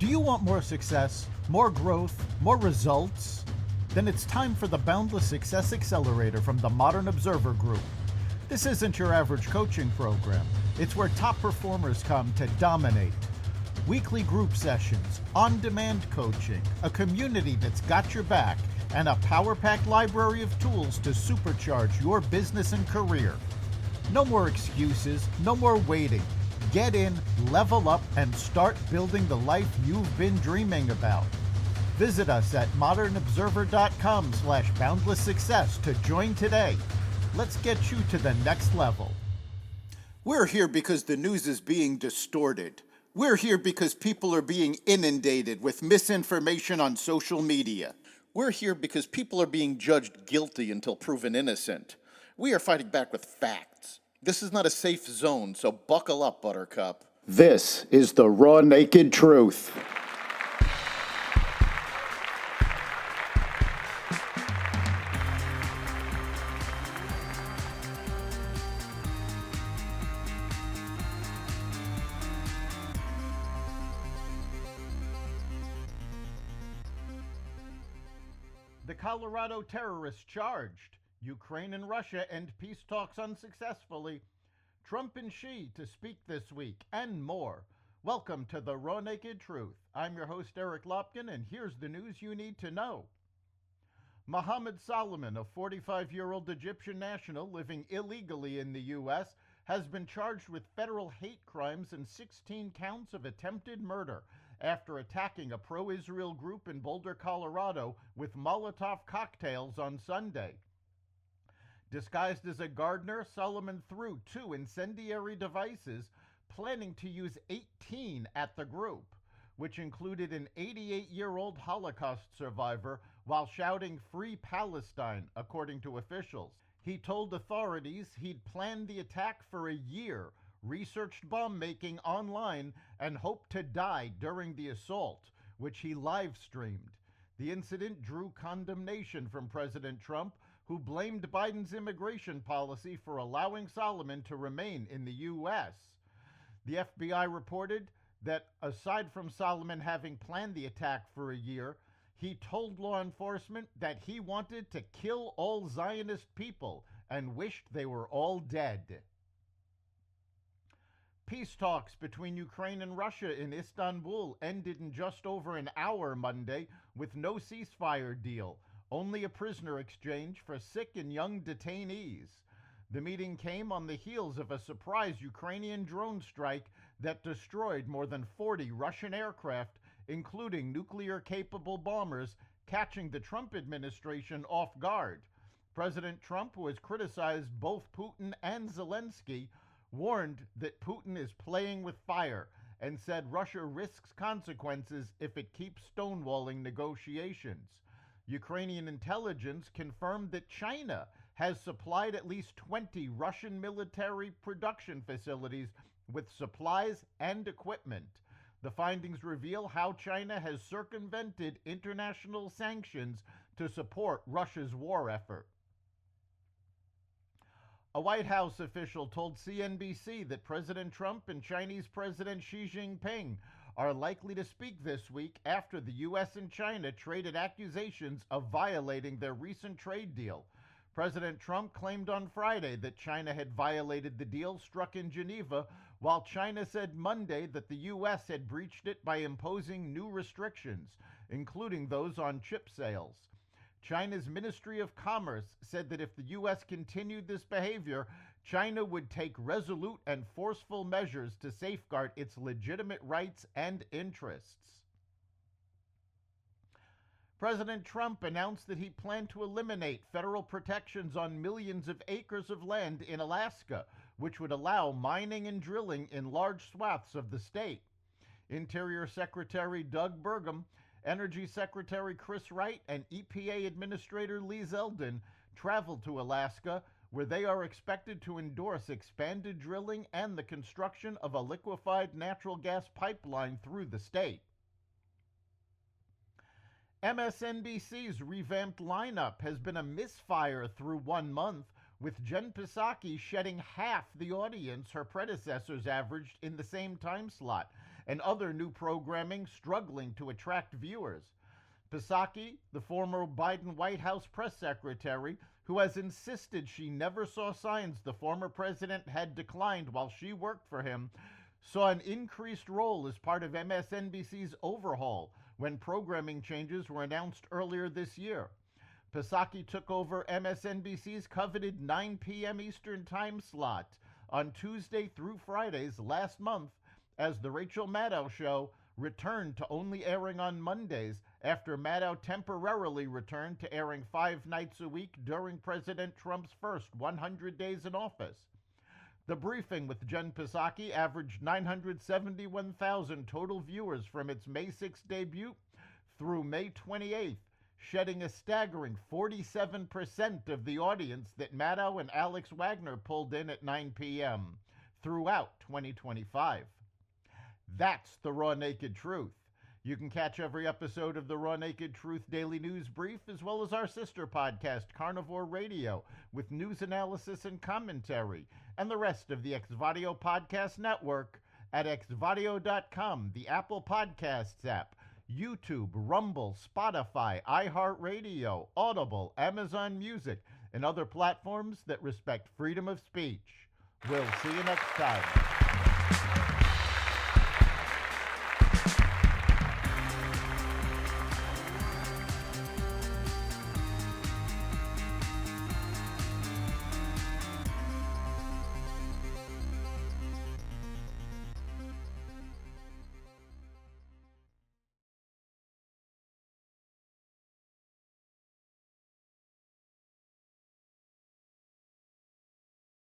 Do you want more success, more growth, more results? Then it's time for the Boundless Success Accelerator from the Modern Observer Group. This isn't your average coaching program. It's where top performers come to dominate. Weekly group sessions, on-demand coaching, a community that's got your back, and a power-packed library of tools to supercharge your business and career. No more excuses, no more waiting. Get in, level up, and start building the life you've been dreaming about. Visit us at modernobserver.com/boundlesssuccess to join today. Let's get you to the next level. We're here because the news is being distorted. We're here because people are being inundated with misinformation on social media. We're here because people are being judged guilty until proven innocent. We are fighting back with facts. This is not a safe zone, so buckle up, Buttercup. This is the raw, naked truth. The Colorado terrorists charged. Ukraine and Russia end peace talks unsuccessfully. Trump and Xi to speak this week, and more. Welcome to the Raw Naked Truth. I'm your host, Eric Lopkin, and here's the news you need to know. Mohammed Salman, a 45-year-old Egyptian national living illegally in the U.S., has been charged with federal hate crimes and 16 counts of attempted murder after attacking a pro-Israel group in Boulder, Colorado with Molotov cocktails on Sunday. Disguised as a gardener, Solomon threw 2 incendiary devices, planning to use 18 at the group, which included an 88-year-old Holocaust survivor, while shouting "Free Palestine," according to officials. He told authorities he'd planned the attack for a year, researched bomb-making online, and hoped to die during the assault, which he live-streamed. The incident drew condemnation from President Trump, who blamed Biden's immigration policy for allowing Solomon to remain in the U.S. The FBI reported that aside from Solomon having planned the attack for a year, he told law enforcement that he wanted to kill all Zionist people and wished they were all dead. Peace talks between Ukraine and Russia in Istanbul ended in just over an hour Monday with no ceasefire deal, only a prisoner exchange for sick and young detainees. The meeting came on the heels of a surprise Ukrainian drone strike that destroyed more than 40 Russian aircraft, including nuclear-capable bombers, catching the Trump administration off guard. President Trump, who has criticized both Putin and Zelensky, warned that Putin is playing with fire and said Russia risks consequences if it keeps stonewalling negotiations. Ukrainian intelligence confirmed that China has supplied at least 20 Russian military production facilities with supplies and equipment. The findings reveal how China has circumvented international sanctions to support Russia's war effort. A White House official told CNBC that President Trump and Chinese President Xi Jinping are likely to speak this week after the U.S. and China traded accusations of violating their recent trade deal. President Trump claimed on Friday that China had violated the deal struck in Geneva, while China said Monday that the U.S. had breached it by imposing new restrictions, including those on chip sales. China's Ministry of Commerce said that if the U.S. continued this behavior, China would take resolute and forceful measures to safeguard its legitimate rights and interests. President Trump announced that he planned to eliminate federal protections on millions of acres of land in Alaska, which would allow mining and drilling in large swaths of the state. Interior Secretary Doug Burgum, Energy Secretary Chris Wright, and EPA Administrator Lee Zeldin traveled to Alaska, where they are expected to endorse expanded drilling and the construction of a liquefied natural gas pipeline through the state. MSNBC's revamped lineup has been a misfire through 1 month, with Jen Psaki shedding half the audience her predecessors averaged in the same time slot, and other new programming struggling to attract viewers. Psaki, the former Biden White House press secretary, who has insisted she never saw signs the former president had declined while she worked for him, saw an increased role as part of MSNBC's overhaul when programming changes were announced earlier this year. Psaki took over MSNBC's coveted 9 p.m. Eastern time slot on Tuesday through Fridays last month as The Rachel Maddow Show returned to only airing on Mondays after Maddow temporarily returned to airing 5 nights a week during President Trump's first 100 days in office. The Briefing with Jen Psaki averaged 971,000 total viewers from its May 6th debut through May 28th, shedding a staggering 47% of the audience that Maddow and Alex Wagner pulled in at 9 p.m. throughout 2025. That's the Raw Naked Truth. You can catch every episode of the Raw Naked Truth Daily News Brief, as well as our sister podcast, Carnivore Radio, with news analysis and commentary, and the rest of the Xvadio Podcast Network at xvadio.com, the Apple Podcasts app, YouTube, Rumble, Spotify, iHeartRadio, Audible, Amazon Music, and other platforms that respect freedom of speech. We'll see you next time.